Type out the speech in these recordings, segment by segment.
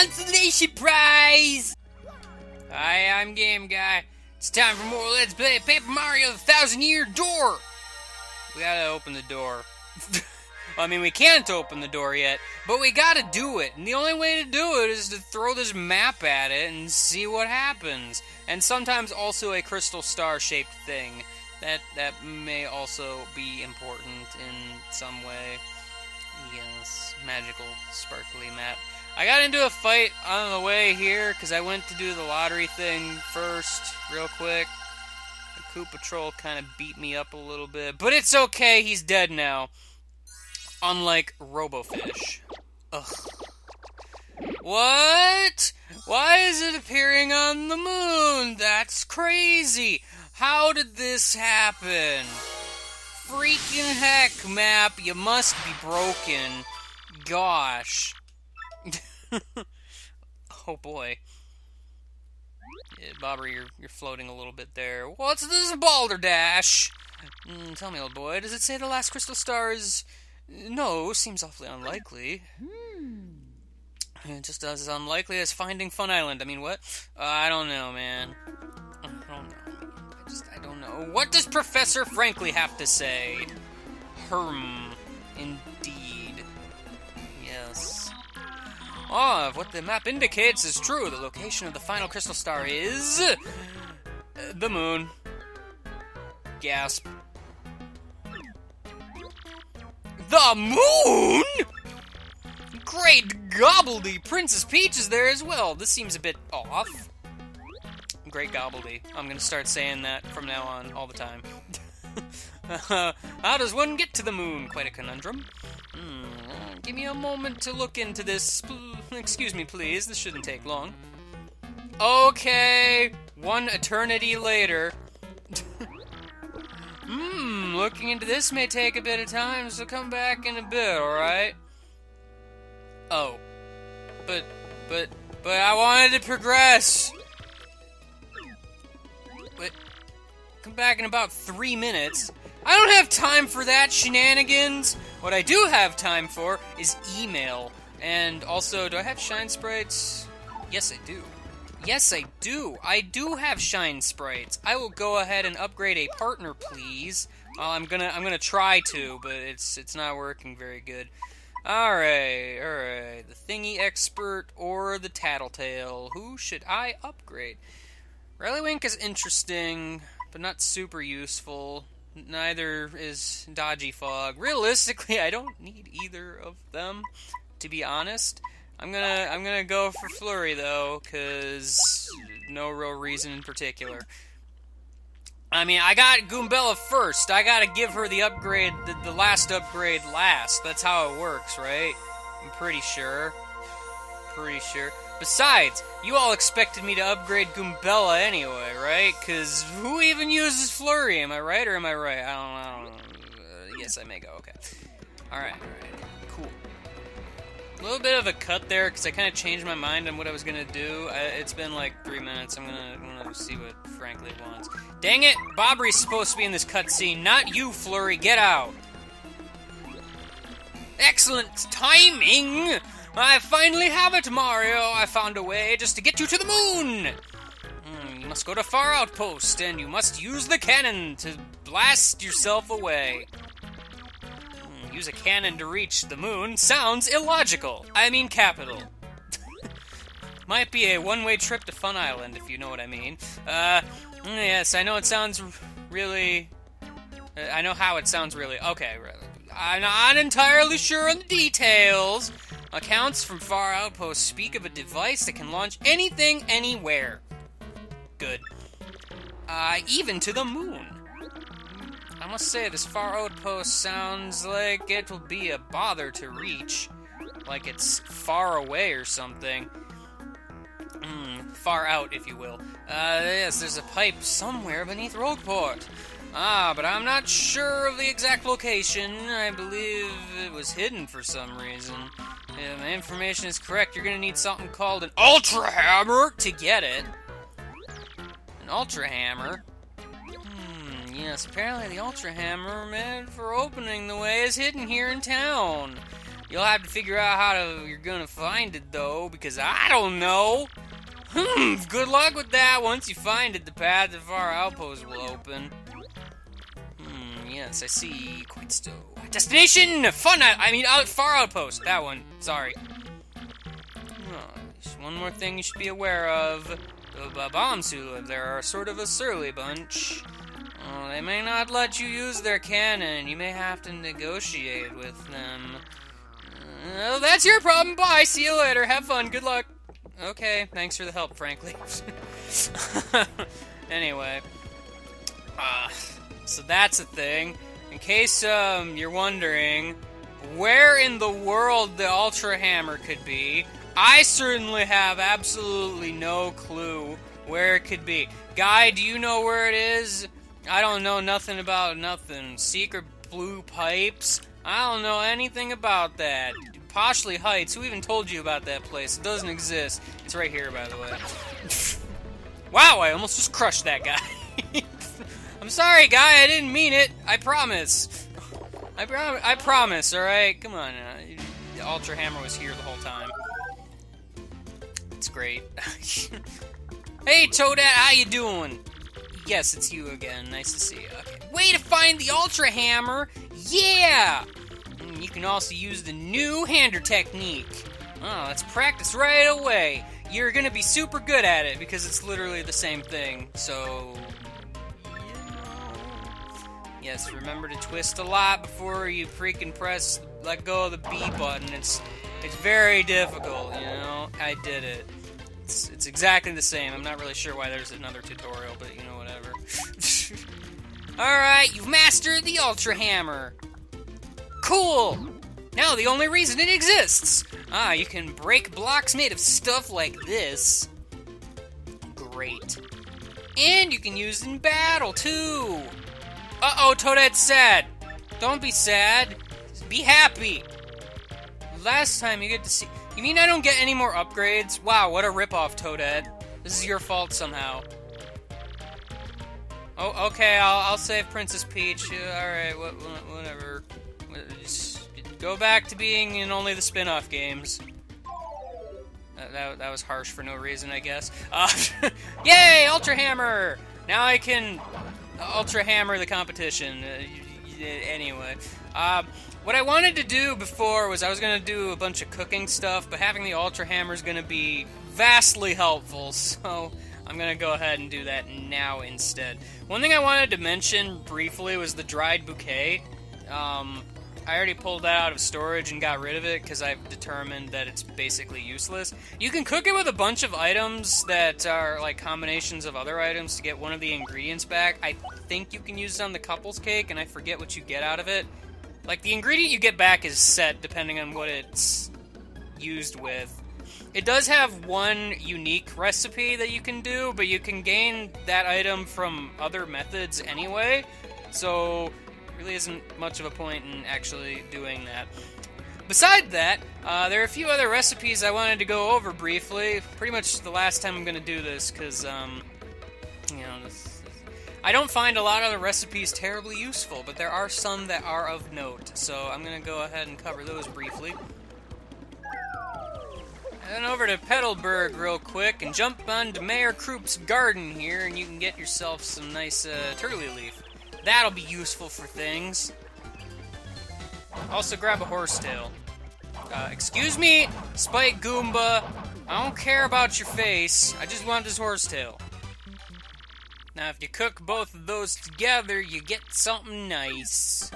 consolation prize! Hi, I'm Game Guy. It's time for more Let's Play Paper Mario the 1,000-Year Door! We gotta open the door. I mean, we can't open the door yet, but we gotta do it. And the only way to do it is to throw this map at it and see what happens. And sometimes also a crystal star-shaped thing. That may also be important in some way. Yes, magical, sparkly map. I got into a fight on the way here, because I went to do the lottery thing first, real quick. The Koopa Troll kind of beat me up a little bit, but it's okay, he's dead now. Unlike Robofish. Ugh. What? Why is it appearing on the moon? That's crazy! How did this happen? Freaking heck, map, you must be broken. Gosh. Oh boy. Yeah, Bobber, you're floating a little bit there. What's this balderdash? Tell me, old boy, does it say the last crystal star is... No, seems awfully unlikely. Just as unlikely as finding Fun Island. I mean, what? I don't know, man. I don't know. I don't know. What does Professor Frankly have to say? Indeed. Yes. Ah, if what the map indicates is true, the location of the final crystal star is... the moon. Gasp. The moon?! Great gobbledy! Princess Peach is there as well. This seems a bit off. Great gobbledy. I'm gonna start saying that from now on, all the time. How does one get to the moon? Quite a conundrum. Give me a moment to look into this. Excuse me, please. This shouldn't take long. Okay. One eternity later. Looking into this may take a bit of time, so come back in a bit, alright? Oh. But I wanted to progress! But, come back in about 3 minutes. I don't have time for that shenanigans! What I do have time for is email. And also, do I have shine sprites? Yes, I do. Yes, I do. I do have shine sprites. I will go ahead and upgrade a partner, please. I'm gonna try to, but it's not working very good. Alright. The Thingy Expert or the Tattletale. Who should I upgrade? Rallywink is interesting, but not super useful. Neither is Dodgy Fog. Realistically, I don't need either of them, to be honest. I'm gonna go for Flurry though, cause no real reason in particular. I mean, I got Goombella first. I gotta give her the upgrade, the last upgrade last. That's how it works, right? I'm pretty sure. Besides, you all expected me to upgrade Goombella anyway, right? Cause who even uses Flurry? Am I right or am I right? I don't know. Yes, I may go. Okay. Alright. Cool. A little bit of a cut there, because I kind of changed my mind on what I was going to do. It's been like 3 minutes. I'm gonna see what Frankly wants. Dang it! Bobbery's supposed to be in this cutscene, not you, Flurry. Get out! Excellent timing! I finally have it, Mario! I found a way just to get you to the moon! You must go to Far Outpost, and you must use the cannon to blast yourself away. Use a cannon to reach the moon sounds illogical. I mean capital. Might be a one-way trip to Fun Island, if you know what I mean. Yes, I know it sounds really... I know how it sounds really... Okay, I'm not entirely sure on the details. Accounts from Far Outpost speak of a device that can launch anything, anywhere. Good. Even to the moon. I must say, this Far Outpost sounds like it will be a bother to reach. Like it's far away or something. Far out, if you will. Yes, there's a pipe somewhere beneath Rogueport. But I'm not sure of the exact location. I believe it was hidden for some reason. If my information is correct, you're gonna need something called an Ultra Hammer to get it. An Ultra Hammer? Yes, apparently the Ultra Hammer meant for opening the way is hidden here in town. You'll have to figure out how you're gonna find it, though, because I don't know. Good luck with that. Once you find it, the path to Far Outpost will open. Yes, I see. Quite so. Destination! Far Outpost. That one. Sorry. Just one more thing you should be aware of. The bombs who live there are sort of a surly bunch. They may not let you use their cannon. You may have to negotiate with them. That's your problem. Bye. See you later. Have fun. Good luck. Okay. Thanks for the help, frankly. Anyway. So that's a thing. In case you're wondering where in the world the Ultra Hammer could be, I certainly have absolutely no clue where it could be. Guy, do you know where it is? I don't know nothing about nothing. Secret blue pipes? I don't know anything about that. Poshley Heights, who even told you about that place? It doesn't exist. It's right here, by the way. Wow, I almost just crushed that guy. I'm sorry, guy, I didn't mean it. I promise. I promise, alright? Come on, the Ultra Hammer was here the whole time. It's great. Hey, Toadette, how you doing? Yes, it's you again. Nice to see you. Okay. Way to find the Ultra Hammer! Yeah! You can also use the new hander technique. Oh, let's practice right away. You're gonna be super good at it because it's literally the same thing. So, yes, remember to twist a lot before you freaking let go of the B button. It's very difficult, you know? I did it. It's exactly the same. I'm not really sure why there's another tutorial, but you know, whatever. Alright, you've mastered the Ultra Hammer. Cool! Now the only reason it exists! You can break blocks made of stuff like this. Great. And you can use it in battle, too! Uh-oh, Toadette's sad! Don't be sad. Be happy! Last time you get to see... You mean I don't get any more upgrades? Wow, what a ripoff, Toadette. This is your fault somehow. Oh, okay, I'll save Princess Peach. Alright, whatever. Just go back to being in only the spin-off games. That was harsh for no reason, I guess. Yay, Ultra Hammer! Now I can Ultra Hammer the competition. Anyway. What I wanted to do before was I was going to do a bunch of cooking stuff, but having the Ultra Hammer is going to be vastly helpful, so I'm going to go ahead and do that now instead. One thing I wanted to mention briefly was the dried bouquet. I already pulled that out of storage and got rid of it because I've determined that it's basically useless. You can cook it with a bunch of items that are like combinations of other items to get one of the ingredients back. I think you can use it on the couples cake, and I forget what you get out of it. Like, the ingredient you get back is set depending on what it's used with. It does have one unique recipe that you can do, but you can gain that item from other methods anyway, so really isn't much of a point in actually doing that. Beside that, there are a few other recipes I wanted to go over briefly. Pretty much the last time I'm going to do this, because, you know, I don't find a lot of the recipes terribly useful, but there are some that are of note, so I'm going to go ahead and cover those briefly. Head over to Petalburg real quick and jump onto Mayor Kroop's garden here, and you can get yourself some nice turtley leaf. That'll be useful for things. Also grab a horsetail. Excuse me, Spike Goomba. I don't care about your face. I just want this horsetail. Now, if you cook both of those together, you get something nice.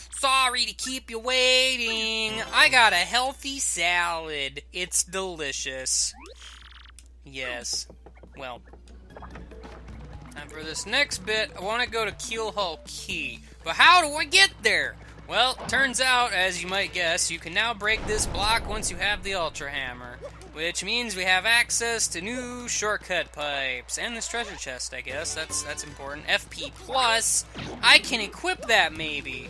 Sorry to keep you waiting. I got a healthy salad. It's delicious. Yes. Well. And for this next bit, I want to go to Keelhaul Key. But how do I get there? Well, turns out, as you might guess, you can now break this block once you have the Ultra Hammer, which means we have access to new shortcut pipes, and this treasure chest, I guess. That's important. FP+, I can equip that maybe,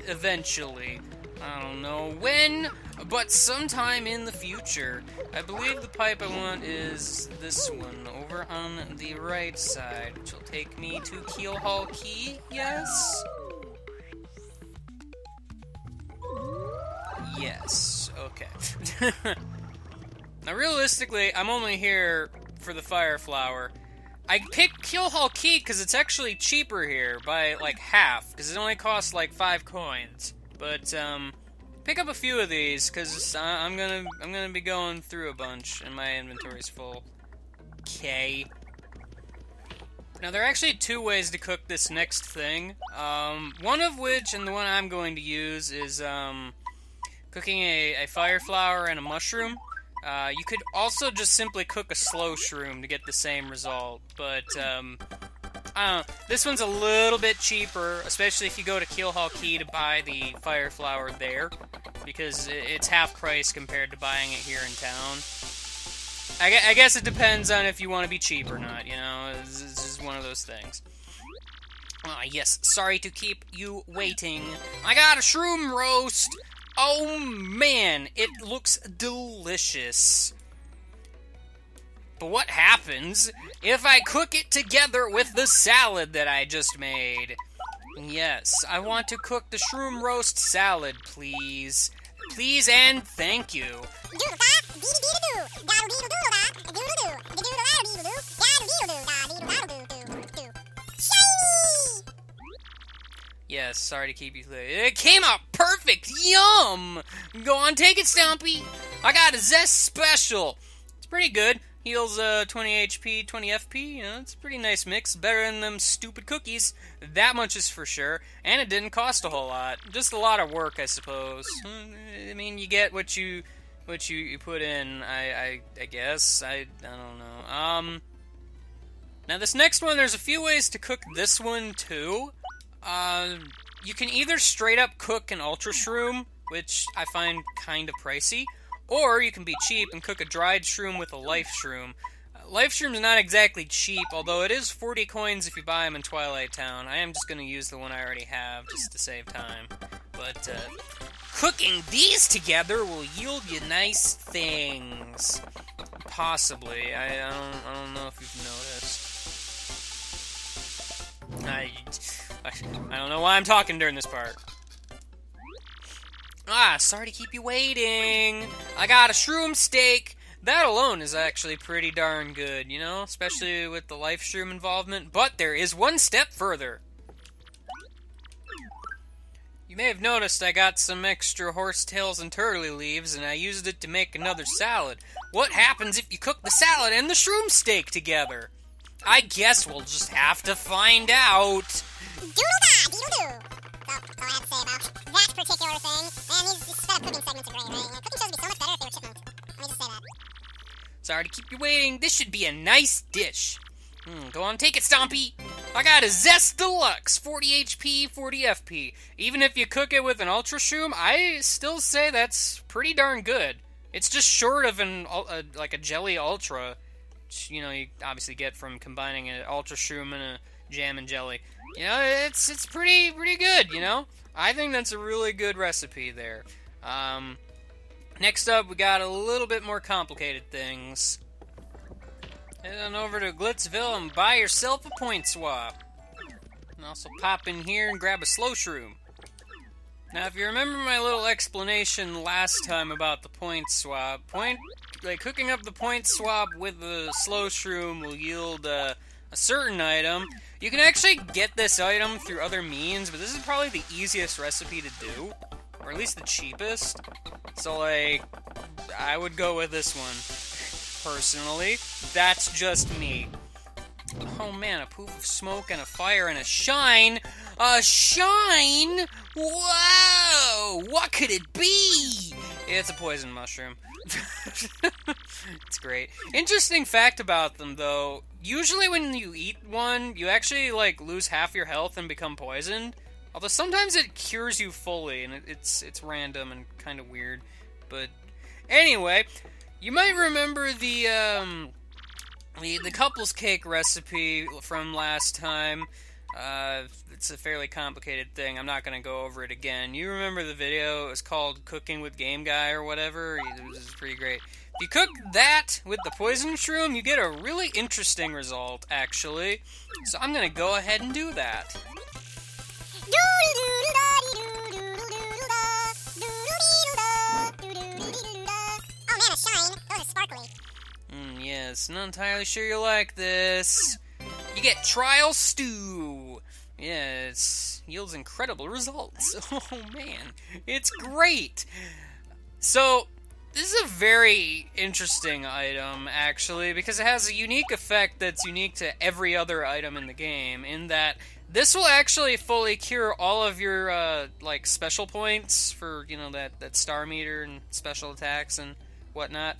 eventually. I don't know when, but sometime in the future. I believe the pipe I want is this one, over on the right side, which will take me to Keelhaul Key, yes? Yes, okay. Now, realistically, I'm only here for the Fire Flower. I picked Keelhaul Key because it's actually cheaper here by, like, half, because it only costs, like, 5 coins. But, pick up a few of these, because I'm gonna be going through a bunch, and my inventory's full. Okay. Now, there are actually 2 ways to cook this next thing. One of which, and the one I'm going to use, is, cooking a Fire Flower and a mushroom. You could also just simply cook a slow shroom to get the same result, but, I don't know, this one's a little bit cheaper, especially if you go to Keelhaul Key to buy the Fire Flower there, because it's half price compared to buying it here in town. I guess it depends on if you want to be cheap or not, you know, it's just one of those things. Ah, yes, sorry to keep you waiting. I got a shroom roast! Oh man, it looks delicious. But what happens if I cook it together with the salad that I just made? Yes, I want to cook the shroom roast salad, please. Please and thank you. Yes, sorry to keep you late. It came out perfect! Yum! Go on, take it, Stompy! I got a Zest Special! It's pretty good. Heals 20 HP, 20 FP. You know, it's a pretty nice mix. Better than them stupid cookies. That much is for sure. And it didn't cost a whole lot. Just a lot of work, I suppose. I mean, you get what you put in, I guess. I don't know. Now this next one, there's a few ways to cook this one, too. You can either straight up cook an Ultra Shroom, which I find kind of pricey, or you can be cheap and cook a dried shroom with a Life Shroom. Life Shroom's not exactly cheap, although it is 40 coins if you buy them in Twilight Town. I am just going to use the one I already have, just to save time. But, cooking these together will yield you nice things. Possibly. I don't know if you've noticed. I don't know why I'm talking during this part. Sorry to keep you waiting. I got a shroom steak. That alone is actually pretty darn good, you know? Especially with the Life Shroom involvement. But there is one step further. You may have noticed I got some extra horsetails and turtley leaves, and I used it to make another salad. What happens if you cook the salad and the shroom steak together? I guess we'll just have to find out. Doodle-da, doodle-doo. That's all I have to say about that particular thing. Man, these sped-up cooking segments are great, right? Cooking shows would be so much better if they were chipmunks. Let me just say that. Sorry to keep you waiting. This should be a nice dish. Go on, take it, Stompy. I got a Zest Deluxe, 40 HP, 40 FP. Even if you cook it with an Ultra Shroom, I still say that's pretty darn good. It's just short of like a Jelly Ultra, which, you know, you obviously get from combining an Ultra Shroom and a Jam and Jelly. You know, it's pretty good, you know? I think that's a really good recipe there. Next up, we got a little bit more complicated things. Head on over to Glitzville and buy yourself a point swap. And also pop in here and grab a slow shroom. Now, if you remember my little explanation last time about the point swap, cooking up the point swap with the slow shroom will yield a certain item. You can actually get this item through other means, but this is probably the easiest recipe to do, or at least the cheapest. So, like, I would go with this one, personally. That's just me. Oh man, a poof of smoke and a fire and a shine. A shine? Whoa! What could it be? It's a poison mushroom. It's great. Interesting fact about them, though. Usually when you eat one, you actually, like, lose half your health and become poisoned. Although sometimes it cures you fully, and it's random and kind of weird. But anyway, you might remember the couples cake recipe from last time. it's a fairly complicated thing. I'm not going to go over it again. You remember the video? It was called Cooking with Game Guy or whatever. It was pretty great. If you cook that with the poison shroom, you get a really interesting result, actually. So I'm going to go ahead and do that. Oh man, a shine. Those are sparkly. Yes, not entirely sure you like this. You get trial stew. Yeah, it yields incredible results. Oh man, it's great. So, this is a very interesting item, actually, because it has a unique effect that's unique to every other item in the game, in that this will actually fully cure all of your, like, special points for, you know, that star meter and special attacks and whatnot,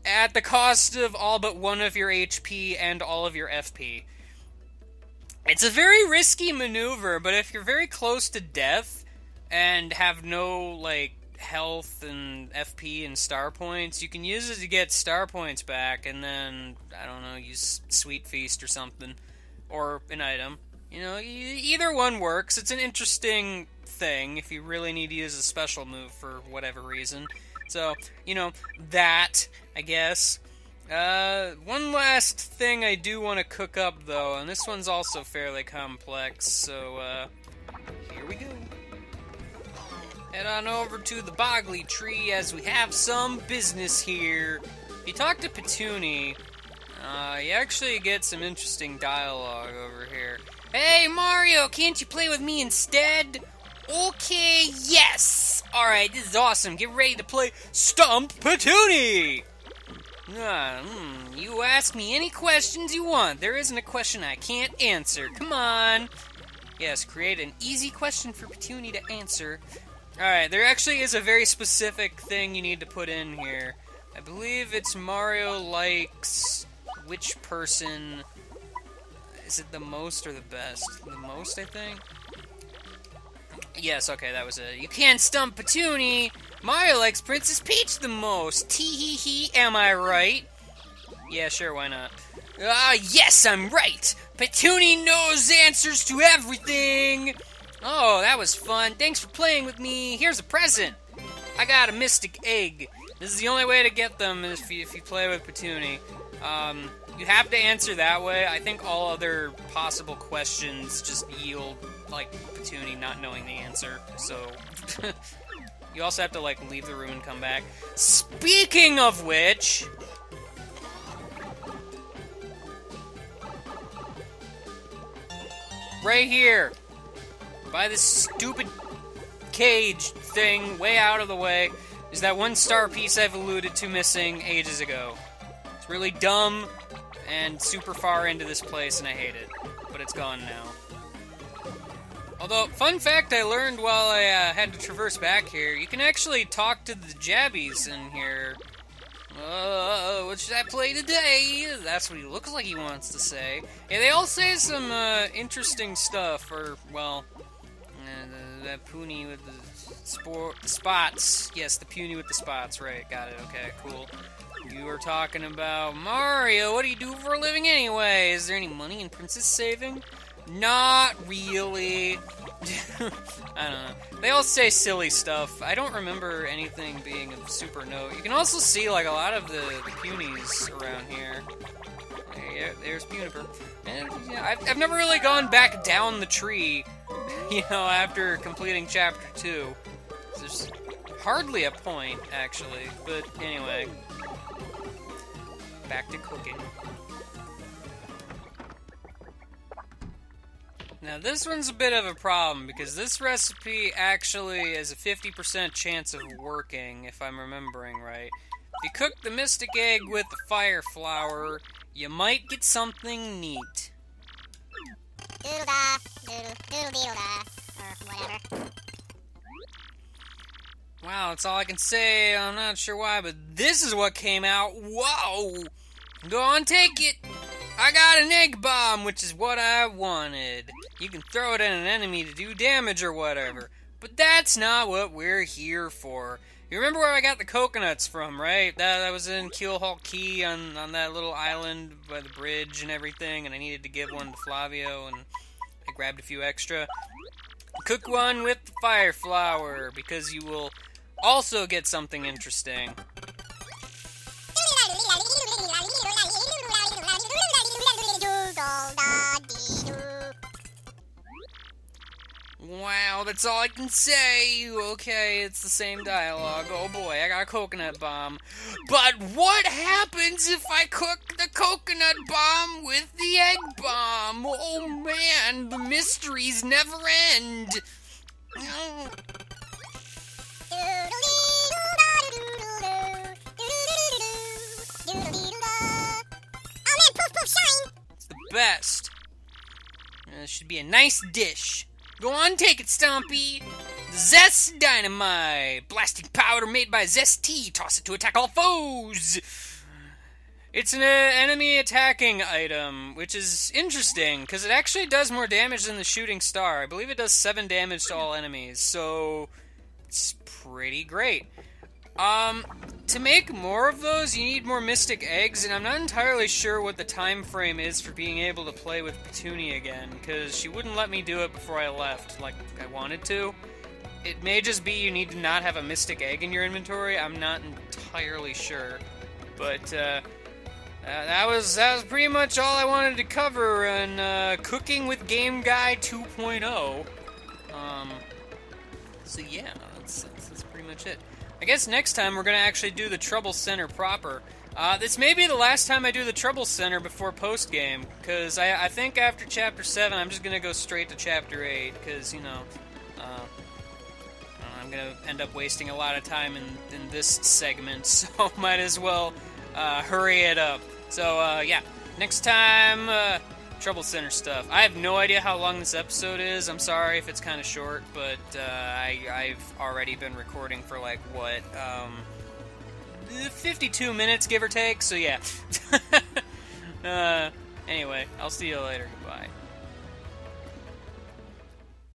at the cost of all but one of your HP and all of your FP. It's a very risky maneuver, but if you're very close to death and have no, like, health and FP and star points, you can use it to get star points back and then, I don't know, use Sweet Feast or something, or an item. You know, either one works. It's an interesting thing if you really need to use a special move for whatever reason. So, you know, that, I guess. One last thing I do want to cook up, though, and this one's also fairly complex, so, here we go. Head on over to the Bog Lee Tree, as we have some business here. If you talk to Petuni, you actually get some interesting dialogue over here. Hey, Mario, can't you play with me instead? Okay, yes! Alright, this is awesome. Get ready to play Stump Petuni! You ask me any questions you want. There isn't a question I can't answer. Come on! Yes, create an easy question for Petuni to answer. Alright, there actually is a very specific thing you need to put in here. I believe it's Mario likes which person... Is it the most or the best? The most, I think? Yes, okay, that was it. You can't stump Petuni! Mario likes Princess Peach the most! Tee-hee-hee, am I right? Yeah, sure, why not? Yes, I'm right! Petuni knows answers to everything! Oh, that was fun. Thanks for playing with me. Here's a present. I got a mystic egg. This is the only way to get them if you play with Petuni. You have to answer that way. I think all other possible questions just yield, like, Petuni not knowing the answer. So, you also have to, like, leave the room and come back. Speaking of which... right here! By this stupid cage thing way out of the way is that one star piece I've alluded to missing ages ago. It's really dumb and super far into this place and I hate it, but it's gone now. Although, fun fact I learned while I had to traverse back here, you can actually talk to the Jabbies in here. What should I play today? That's what he looks like he wants to say. Yeah, they all say some interesting stuff, or, well... that puny with the spots. Yes, the puny with the spots. Right, got it. Okay, cool. You were talking about Mario. What do you do for a living anyway? Is there any money in Princess Saving? Not really. I don't know. They all say silly stuff. I don't remember anything being of super note. You can also see, like, a lot of the punies around here. There's Puniper. And, you know, I've never really gone back down the tree, you know, after completing Chapter 2. There's hardly a point, actually. But anyway, back to cooking. Now, this one's a bit of a problem, because this recipe actually has a 50% chance of working, if I'm remembering right. If you cook the mystic egg with the fire flower, you might get something neat. Doodle-da, doodle-doodle-da, or whatever. Wow, that's all I can say. I'm not sure why, but this is what came out. Whoa! Go on, take it! I got an egg bomb, which is what I wanted. You can throw it at an enemy to do damage or whatever. But that's not what we're here for. You remember where I got the coconuts from, right? That was in Keelhaul Key on that little island by the bridge and everything, and I needed to give one to Flavio, and like grabbed a few extra. Cook one with the fire flower, because you will also get something interesting. Wow, that's all I can say. Okay, it's the same dialogue. Oh boy, I got a coconut bomb. But what happens if I cook the coconut bomb with the egg bomb? Oh man, the mysteries never end. Oh. It's the best. This should be a nice dish. Go on, take it, Stompy! Zest Dynamite! Blasting powder made by Zest Tea. Toss it to attack all foes! It's an enemy attacking item, which is interesting, because it actually does more damage than the Shooting Star. I believe it does 7 damage to all enemies, so it's pretty great. To make more of those, you need more Mystic Eggs, and I'm not entirely sure what the time frame is for being able to play with Petunia again, because she wouldn't let me do it before I left, like I wanted to. It may just be you need to not have a Mystic Egg in your inventory, I'm not entirely sure. But, that was pretty much all I wanted to cover in, Cooking with Game Guy 2.0. So yeah, that's pretty much it. I guess next time we're going to actually do the Trouble Center proper. This may be the last time I do the Trouble Center before post-game, because I think after Chapter 7 I'm just going to go straight to Chapter 8, because, you know, I'm going to end up wasting a lot of time in this segment, so might as well hurry it up. So, yeah, next time, Trouble Center stuff. I have no idea how long this episode is. I'm sorry if it's kind of short, but I've already been recording for, like, what, 52 minutes, give or take, so yeah. Anyway, I'll see you later. Goodbye.